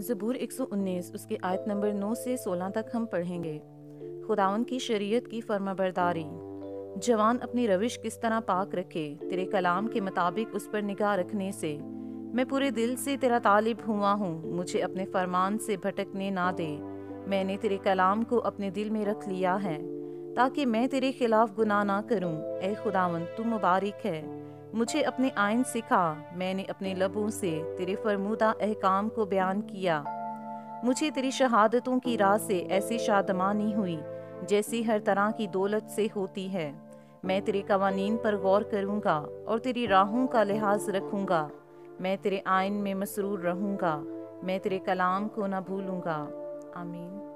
ज़बूर 119 उसकी आयत नंबर 9 से 16 तक हम पढ़ेंगे। खुदावंद की शरीयत की फर्माबरदारी। जवान अपनी रविश किस तरह पाक रखे, तेरे कलाम के मुताबिक उस पर निगाह रखने से। मैं पूरे दिल से तेरा तालिब हुआ हूँ, मुझे अपने फरमान से भटकने ना दे। मैंने तेरे कलाम को अपने दिल में रख लिया है ताकि मैं तेरे खिलाफ गुनाह ना करूँ। ए खुदावंद, तू मुबारक है, मुझे अपने आइन सिखा। मैंने अपने लबों से तेरे फरमूदा अहकाम को बयान किया। मुझे तेरी शहादतों की राह से ऐसी शादमानी हुई जैसी हर तरह की दौलत से होती है। मैं तेरे कवानीन पर गौर करूँगा और तेरी राहों का लिहाज रखूँगा। मैं तेरे आइन में मसरूर रहूँगा, मैं तेरे कलाम को न भूलूँगा। आमीन।